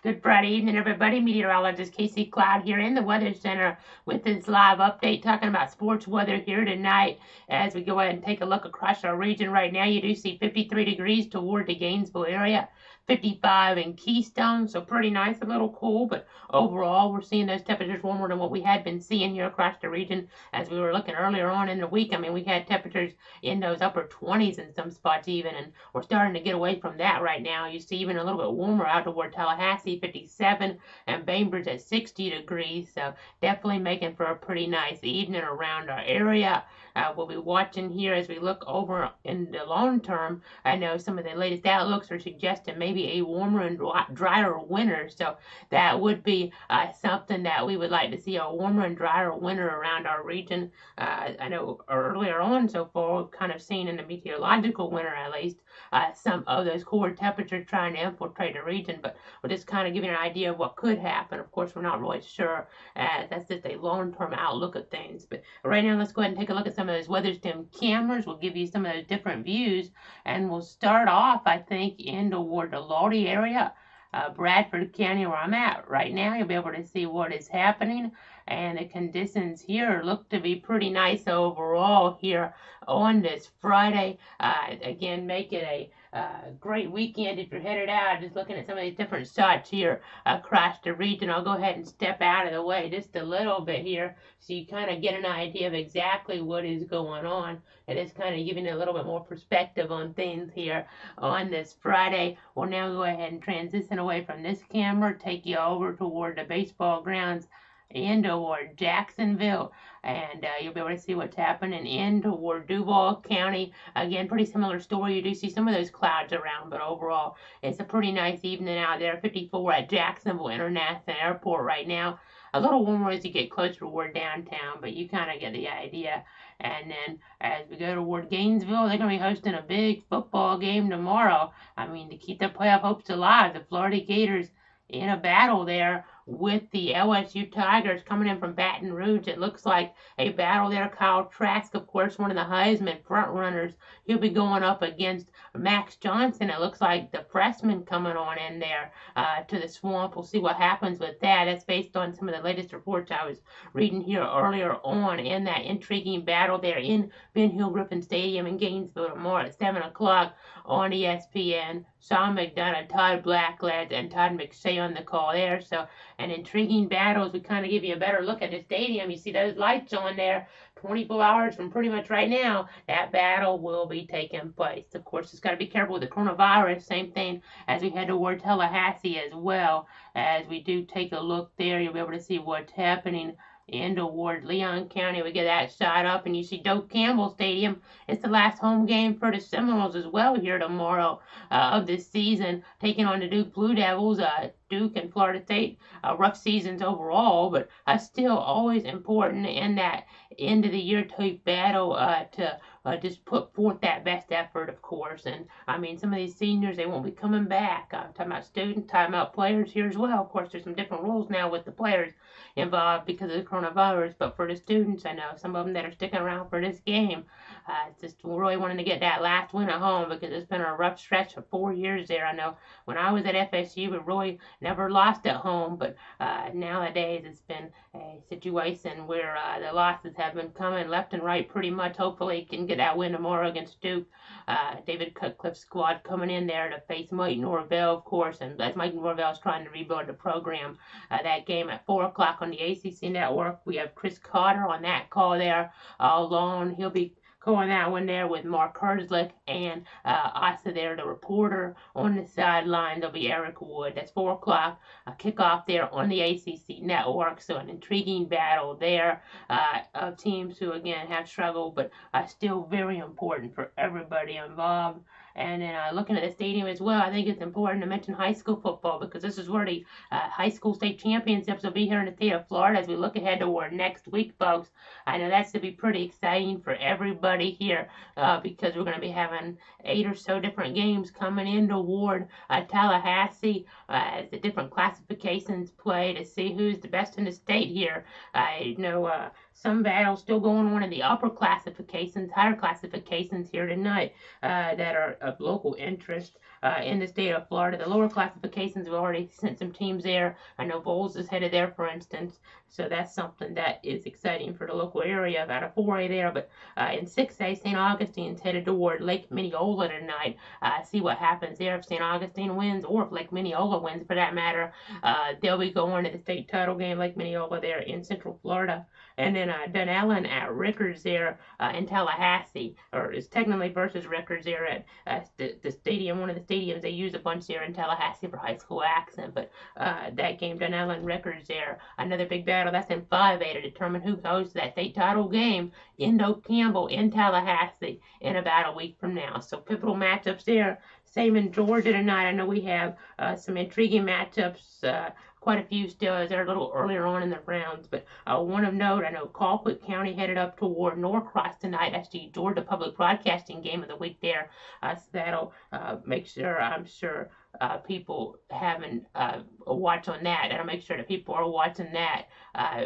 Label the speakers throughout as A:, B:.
A: Good Friday evening, everybody. Meteorologist Casey Cloud here in the Weather Center with this live update talking about sports weather here tonight. As we go ahead and take a look across our region right now, you do see 53 degrees toward the Gainesville area, 55 in Keystone, so pretty nice, a little cool, but overall we're seeing those temperatures warmer than what we had been seeing here across the region as we were looking earlier on in the week. I mean, we had temperatures in those upper 20s in some spots even, and we're starting to get away from that right now. You see even a little bit warmer out toward Tallahassee, 57, and Bainbridge at 60 degrees. So definitely making for a pretty nice evening around our area. We'll be watching here as we look over in the long term. I know some of the latest outlooks are suggesting maybe a warmer and drier winter. So that would be something that we would like to see, a warmer and drier winter around our region. I know earlier on so far, we've kind of seen in the meteorological winter at least, some of those cooler temperatures trying to infiltrate the region, but we're just kind of giving an idea of what could happen. Of course, we're not really sure. That's just a long-term outlook of things. But right now, let's go ahead and take a look at some of those WeatherStim cameras. We'll give you some of those different views, and we'll start off, I think, in toward the Lodi area. Bradford County, where I'm at right now, you'll be able to see what is happening, and the conditions here look to be pretty nice overall here on this Friday. Again, make it a great weekend if you're headed out. Just looking at some of these different shots here across the region. I'll go ahead and step out of the way just a little bit here so you kind of get an idea of exactly what is going on. It is kind of giving you a little bit more perspective on things here on this Friday. We'll now go ahead and transition away from this camera, take you over toward the baseball grounds and toward Jacksonville, and you'll be able to see what's happening in toward Duval County. Again, pretty similar story. You do see some of those clouds around, but overall, it's a pretty nice evening out there. 54 at Jacksonville International Airport right now. A little warmer as you get closer toward downtown, but you kind of get the idea. And then as we go toward Gainesville, they're going to be hosting a big football game tomorrow. I mean, to keep their playoff hopes alive, the Florida Gators in a battle there with the LSU Tigers coming in from Baton Rouge. It looks like a battle there. Kyle Trask, of course, one of the Heisman front runners. He'll be going up against Max Johnson. It looks like the freshman coming on in there to the Swamp. We'll see what happens with that. That's based on some of the latest reports I was reading here earlier on in that intriguing battle there in Ben Hill Griffin Stadium in Gainesville tomorrow at 7 o'clock on ESPN. Sean McDonough, Todd Blackledge, and Todd McShay on the call there. So an intriguing battle as we kind of give you a better look at the stadium. You see those lights on there 24 hours from pretty much right now. That battle will be taking place. Of course, it's got to be careful with the coronavirus. Same thing as we head toward Tallahassee as well. As we do take a look there, you'll be able to see what's happening in toward Leon County. We get that shot up, and you see Doak Campbell Stadium. It's the last home game for the Seminoles as well here tomorrow of this season, taking on the Duke Blue Devils. Duke and Florida State, rough seasons overall, but still always important in that end of the year type battle to just put forth that best effort, of course. And I mean, some of these seniors, they won't be coming back. I'm talking about students, talking about players here as well. Of course, there's some different rules now with the players involved because of the coronavirus, but for the students, I know some of them that are sticking around for this game, just really wanting to get that last win at home because it's been a rough stretch for 4 years there. I know when I was at FSU, we really never lost at home, but nowadays it's been a situation where the losses have been coming left and right pretty much. Hopefully can get that win tomorrow against Duke. David Cutcliffe's squad coming in there to face Mike Norvell, of course, and as Mike Norvell is trying to rebuild the program. That game at 4 o'clock on the ACC network. We have Chris Carter on that call there alone. He'll be going that one there with Mark Herzlich and also there the reporter on the sideline. There'll be Eric Wood. That's 4 o'clock kickoff there on the ACC network. So an intriguing battle there of teams who again have struggled, but still very important for everybody involved. And then looking at the stadium as well, I think it's important to mention high school football because this is where the high school state championships will be here in the state of Florida as we look ahead toward next week, folks. I know that's to be pretty exciting for everybody here because we're going to be having 8 or so different games coming in toward Tallahassee as the different classifications play to see who's the best in the state here. I know some battles still going on in the upper classifications, higher classifications here tonight that are of local interest in the state of Florida. The lower classifications, we've already sent some teams there. I know Bowles is headed there, for instance, so that's something that is exciting for the local area. About a 4A there, but in 6A, St. Augustine's headed toward Lake Minneola tonight. See what happens there if St. Augustine wins, or if Lake Minneola wins, for that matter. They'll be going to the state title game, Lake Minneola there in Central Florida. And then Dunnellon at Rickards there in Tallahassee, or it's technically versus Rickards there at the stadium, one of the stadiums they use a bunch there in Tallahassee for high school accent. But that game, Dunnellon Rickards there, another big battle. That's in 5A to determine who goes to that state title game in Oak Campbell in Tallahassee in about a week from now. So pivotal matchups there. Same in Georgia tonight. I know we have some intriguing matchups. Quite a few still as they're a little earlier on in the rounds, but one of note, I know Colquitt County headed up toward Norcross tonight. That's the Georgia Public Broadcasting game of the week there. So that'll make sure, I'm sure, people having a watch on that. That'll make sure that people are watching that,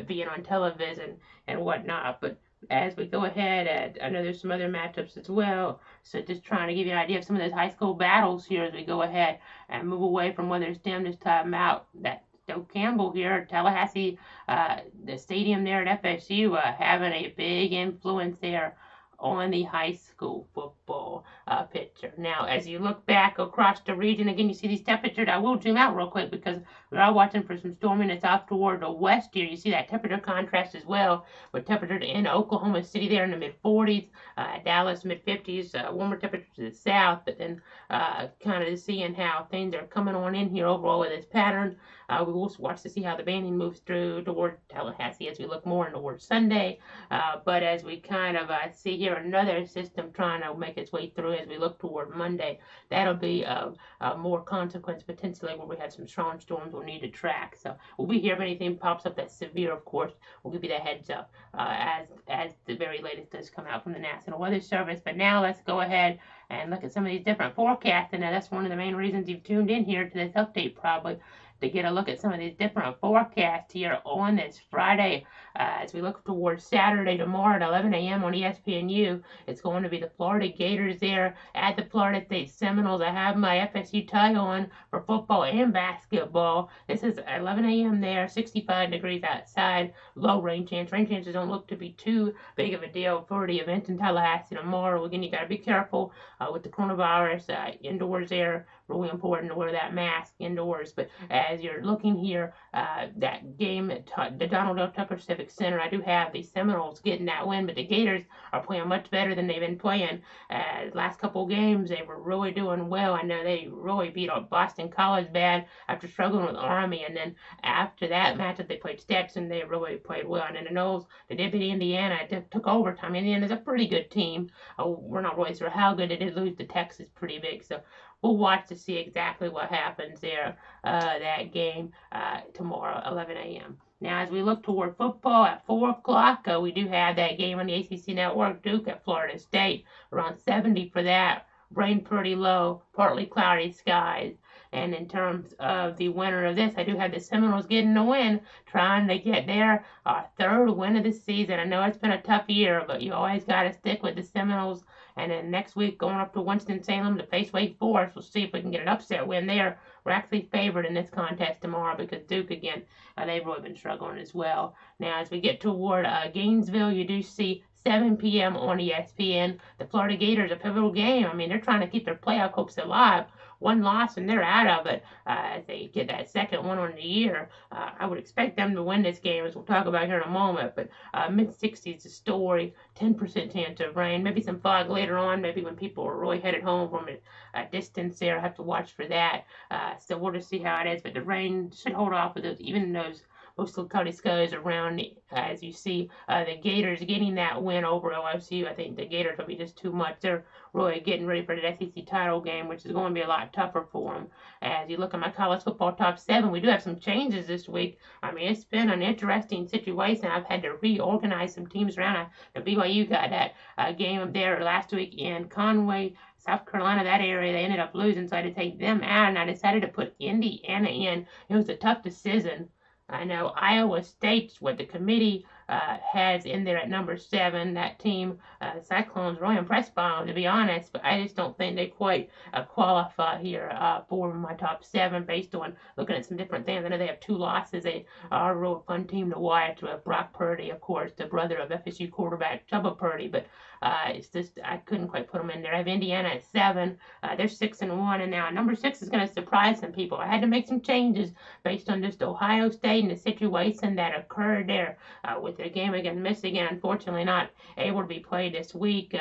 A: being on television and whatnot. But as we go ahead, I know there's some other matchups as well, so just trying to give you an idea of some of those high school battles here as we go ahead and move away from whether it's them this time out. That Oak Campbell here, Tallahassee, the stadium there at FSU, having a big influence there on the high school football picture. Now, as you look back across the region, again, you see these temperatures. I will zoom out real quick because we are watching for some storming that's off toward the west here. You see that temperature contrast as well, with temperatures in Oklahoma City there in the mid-40s, Dallas mid-50s, warmer temperatures to the south, but then kind of seeing how things are coming on in here overall with this pattern. We will watch to see how the banding moves through toward Tallahassee as we look more towards Sunday. But as we kind of see here another system trying to make its way through as we look toward Monday, that'll be more consequence potentially where we have some strong storms we'll need to track. So we'll be here if anything pops up that's severe, of course. We'll give you that heads up as the very latest does come out from the National Weather Service. But now let's go ahead and look at some of these different forecasts. And that's one of the main reasons you've tuned in here to this update, probably, to get a look at some of these different forecasts here on this Friday. As we look towards Saturday tomorrow at 11 a.m. on ESPNU, it's going to be the Florida Gators there at the Florida State Seminoles. I have my FSU tie on for football and basketball. This is 11 a.m. there, 65 degrees outside, low rain chance. Rain chances don't look to be too big of a deal for the event in Tallahassee tomorrow. Again, you got to be careful with the coronavirus indoors there. Really important to wear that mask indoors. But as you're looking here, that game at the Donald L. Tucker Civic Center, I do have the Seminoles getting that win, but the Gators are playing much better than they've been playing. Last couple games, they were really doing well. I know they really beat up Boston College bad after struggling with Army, and then after that matchup, they played Stetson. They really played well. And then the Noles, they did beat Indiana. It took overtime. Indiana's a pretty good team. We're not really sure how good. They did lose to Texas pretty big, so we'll watch to see exactly what happens there, that game tomorrow, 11 a.m. Now, as we look toward football at 4 o'clock, we do have that game on the ACC Network, Duke at Florida State, around 70 for that. Rain pretty low, partly cloudy skies. And in terms of the winner of this, I do have the Seminoles getting the win, trying to get their third win of the season. I know it's been a tough year, but you always got to stick with the Seminoles. And then next week, going up to Winston-Salem to face Wake Forest, we'll see if we can get an upset win there. We're actually favored in this contest tomorrow because Duke, again, they've really been struggling as well. Now, as we get toward Gainesville, you do see 7 p.m. on ESPN. The Florida Gators, a pivotal game. I mean, they're trying to keep their playoff hopes alive. One loss and they're out of it as they get that second one on the year. I would expect them to win this game, as we'll talk about here in a moment. But mid-60s the story, 10% chance of rain, maybe some fog later on, maybe when people are really headed home from a distance there. I have to watch for that. So we'll just see how it is. But the rain should hold off with those, even those mostly cloudy skies around, as you see the Gators getting that win over OSU. I think the Gators will be just too much. They're really getting ready for the SEC title game, which is going to be a lot tougher for them. As you look at my college football top 7, we do have some changes this week. I mean, it's been an interesting situation. I've had to reorganize some teams around. The BYU got that game up there last week in Conway, South Carolina, that area. They ended up losing, so I had to take them out, and I decided to put Indiana in. It was a tough decision. I know Iowa State's what the committee has in there at number 7. That team, the Cyclones, really impressed by them, to be honest, but I just don't think they quite qualify here for my top 7 based on looking at some different things. I know they have 2 losses. They are a real fun team to watch with Brock Purdy, of course, the brother of FSU quarterback Chubba Purdy, but it's just I couldn't quite put them in there. I have Indiana at 7. They're 6-1, and now number 6 is going to surprise some people. I had to make some changes based on just Ohio State and the situation that occurred there with the game against Michigan. Unfortunately, not able to be played this week.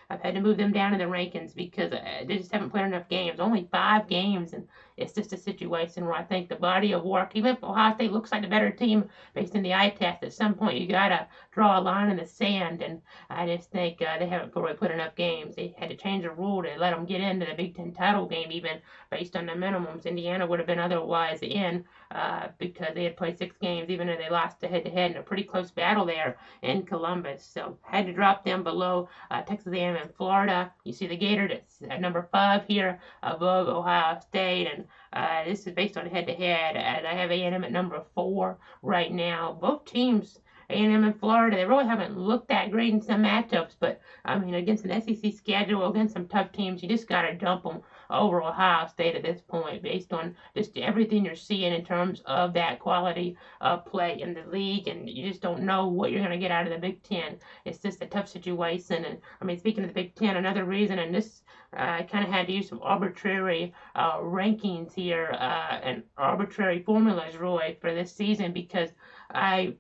A: I've had to move them down in the rankings because they just haven't played enough games. Only 5 games, and it's just a situation where I think the body of work, even if Ohio State looks like the better team based on the eye test, at some point you gotta draw a line in the sand, and I just think they haven't really put enough games. They had to change the rule to let them get into the Big Ten title game, even based on the minimums. Indiana would have been otherwise in because they had played 6 games, even though they lost the head-to-head in a pretty close battle there in Columbus. So had to drop them below Texas A&M and Florida. You see the Gator that's at number 5 here above Ohio State, and this is based on head-to-head, and I have A&M at number 4 right now. Both teams, A&M and Florida, they really haven't looked that great in some matchups, but I mean, against an SEC schedule, against some tough teams, you just got to dump them over Ohio State at this point based on just everything you're seeing in terms of that quality of play in the league, and you just don't know what you're going to get out of the Big Ten. It's just a tough situation, and I mean, speaking of the Big Ten, another reason, and this I kind of had to use some arbitrary rankings here and arbitrary formulas, Roy, for this season because I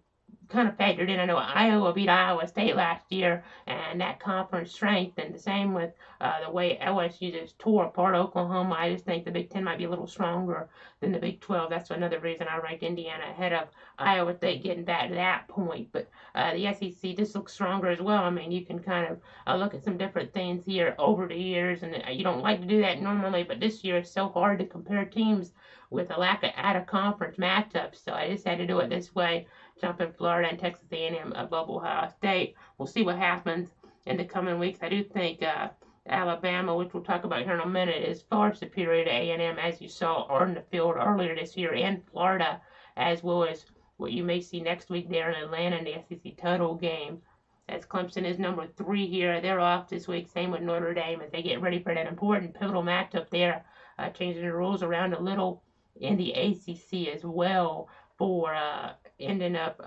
A: kind of factored in. I know Iowa beat Iowa State last year, and that conference strength, and the same with the way LSU just tore apart Oklahoma. I just think the Big Ten might be a little stronger than the Big 12. That's another reason I ranked Indiana ahead of Iowa State getting back to that point. But the SEC just looks stronger as well. I mean, you can kind of look at some different things here over the years, and you don't like to do that normally, but this year it's so hard to compare teams with a lack of out-of-conference matchups, so I just had to do it this way, jumping Florida and Texas A&M above Ohio State. We'll see what happens in the coming weeks. I do think Alabama, which we'll talk about here in a minute, is far superior to A&M, as you saw on the field earlier this year, and Florida, as well as what you may see next week there in Atlanta in the SEC title game. As Clemson is number 3 here, they're off this week. Same with Notre Dame as they get ready for that important pivotal matchup there, changing the rules around a little in the ACC as well for ending up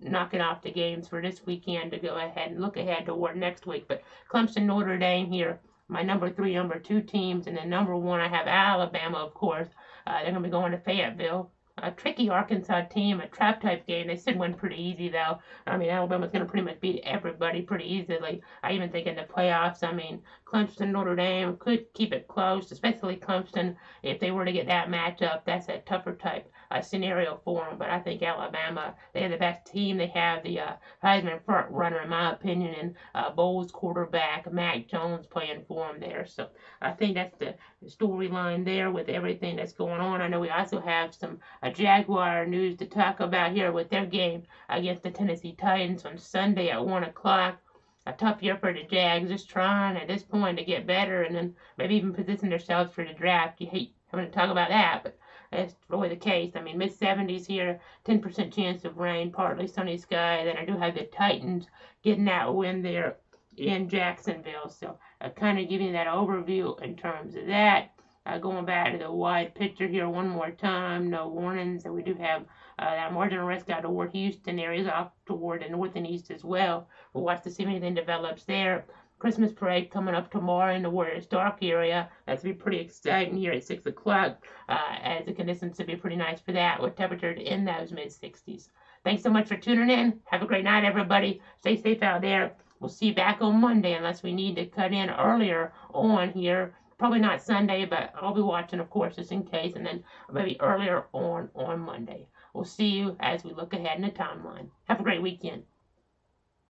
A: knocking off the games for this weekend to go ahead and look ahead toward next week. But Clemson, Notre Dame here, my number 3, number 2 teams, and then number 1 I have Alabama, of course. They're going to be going to Fayetteville. A tricky Arkansas team, a trap type game. They should win pretty easy though. I mean, Alabama's going to pretty much beat everybody pretty easily. I even think in the playoffs, I mean, Clemson, Notre Dame could keep it close, especially Clemson. If they were to get that matchup, that's a tougher type scenario for them. But I think Alabama, they have the best team. They have the Heisman front runner, in my opinion, and Bowles quarterback, Mac Jones playing for them there. So I think that's the storyline there with everything that's going on. I know we also have some Jaguar news to talk about here with their game against the Tennessee Titans on Sunday at 1 o'clock. A tough year for the Jags, just trying at this point to get better and then maybe even position themselves for the draft. You hate having to talk about that, but that's really the case. I mean, mid-70s here, 10% chance of rain, partly sunny sky. Then I do have the Titans getting that win there in Jacksonville. So kind of giving you that overview in terms of that. Going back to the wide picture here one more time, no warnings, and we do have that marginal risk out toward Houston areas, off toward the north and east as well. We'll watch to see if anything develops there. Christmas parade coming up tomorrow in the Warriors Dark area. That's going to be pretty exciting here at 6 o'clock, as the conditions should be pretty nice for that, with temperatures in those mid-60s. Thanks so much for tuning in. Have a great night, everybody. Stay safe out there. We'll see you back on Monday unless we need to cut in earlier on here. Probably not Sunday, but I'll be watching, of course, just in case, and then maybe earlier on Monday. We'll see you as we look ahead in the timeline. Have a great weekend.